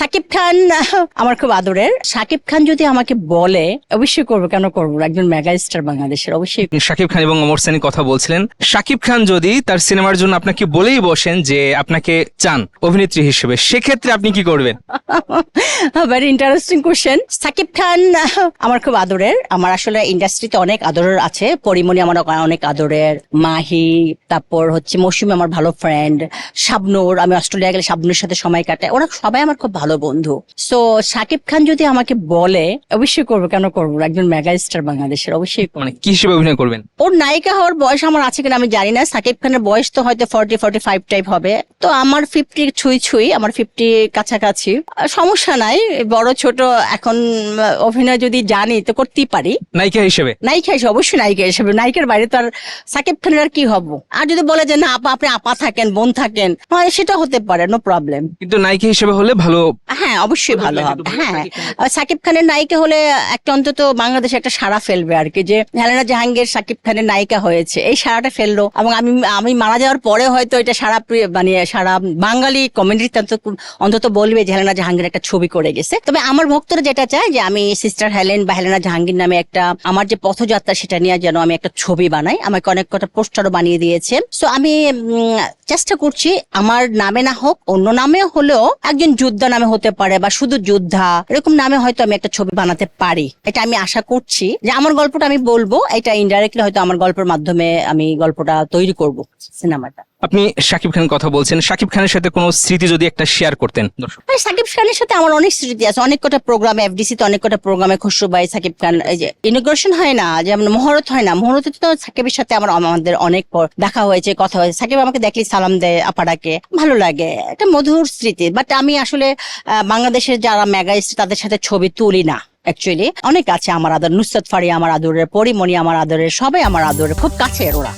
সাকিব খান আমার খুব আদরের। সাকিব খান যদি আমাকে বলে অবশ্যই করবো, কেন করবো, একজন মেগা স্টার বাংলাদেশের, অবশ্যই। শাকিব খান এবং ওমর সানি কথা বলছিলেন, শাকিব খান যদি তার সিনেমার জন্য আপনাকে বলেই বসেন যে আপনাকে চান অভিনেত্রী হিসেবে, সেক্ষেত্রে আপনি কি করবেন? Very interesting question. Shakib Khan আমার খুব আদরের। আমার আসলে ইন্ডাস্ট্রিতে অনেক আদরের আছে। পরিমণি আমার অনেক আদরের, মাহি, তারপর হচ্ছে মৌসুমী আমার ভালো ফ্রেন্ড, শাবনূর, আমি অস্ট্রেলিয়া গেলে শাবনূরের সাথে সময় কাটাই, ওরা সবাই আমার খুব ভালো বন্ধু। সো সাকিব খান যদি আমাকে বলে অবশ্যই করবো, কেন করবো, একজন মেগা স্টার বাংলাদেশের, অবশ্যই। মানে কি হিসেবে অভিনয় করবেন? ওর নায়িকা হওয়ার বয়স আমার আছে কিনা আমি জানি না। সাকিব খানের বয়স তো হয়তো 40-45 টাইপ হবে, তো আমার 50 ছুঁই, আমার 50 কাছাকাছি। সমস্যা নাই, বড় ছোট এখন অভিনয় যদি জানি তো করতেই পারি। নায়িকা হিসেবে? নায়িকা হিসেবে, অবশ্যই নায়িকা হিসেবে। নায়িকার বাইরে তো আর সাকিব খানের আর কি হব। আর যদি বলে যে না আপা, আপনি আপা থাকেন, বোন থাকেন, হ্যাঁ সেটা হতে পারে, নো প্রবলেম। কিন্তু নায়িকা হিসেবে হলে ভালো। হ্যাঁ অবশ্যই ভালো হবে। হ্যাঁ, সাকিব খানের নায়িকা হলে একটা অন্তত বাংলাদেশে একটা সাড়া ফেলবে আর কি, যে হেলেনা জাহাঙ্গীর সাকিব খানের নায়িকা হয়েছে, এই সাড়াটা ফেললো। এবং আমি মারা যাওয়ার পরে হয়তো এটা সারা মানে সারা বাঙালি কমিউনিটি অন্তত বলবে যে হেলেনা জাহাঙ্গীর একটা ছবি করে গেছে। তবে আমার ভক্তরা যেটা চায় যে আমি সিস্টার হেলেন বা হেলেনা জাহাঙ্গীর নামে একটা আমার যে পথযাত্রা সেটা নিয়ে যেন আমি একটা ছবি বানাই। আমাকে অনেক কটা পোস্টারও বানিয়ে দিয়েছে। সো আমি চেষ্টা করছি আমার নামে না হোক, অন্য নামে হলেও, একজন যোদ্ধা নামে হতে পারে বা শুধু যোদ্ধা, এরকম নামে হয়তো আমি একটা ছবি বানাতে পারি। এটা আমি আশা করছি যে আমার গল্পটা আমি বলবো, এটা ইনডাইরেক্টলি হয়তো আমার গল্পের মাধ্যমে আমি গল্পটা তৈরি করব, সিনেমাটা। আপনি শাকিব খানের কথা বলছেন, শাকিব খানের সাথে কোনো স্মৃতি যদি একটা শেয়ার করতেন দর্শক। সাকিব খানের সাথে আমার অনেক স্মৃতি আছে, অনেক কটা প্রোগ্রামে, এফডিসি তে অনেক কটা প্রোগ্রামে খসরু ভাই, সাকিব খান, এই যে ইনোগ্রেশন হয় না, যেমন মহরত হয় না, মহরতে তো সাকিবের সাথে আমাদের অনেক দেখা হয়েছে, কথা হয়েছে। সাকিব আমাকে দেখলে সালাম দেয়, আপাটাকে, ভালো লাগে, একটা মধুর স্মৃতি। বাট আমি আসলে বাংলাদেশের যারা মেগা স্টার তাদের সাথে ছবি তুলি না। অ্যাকচুয়ালি অনেক আছে আমার আদর, নুসরাত ফারিয়া আমার আদরের, পরিমণি আমার আদরের, সবাই আমার আদরের, খুব কাছের ওরা।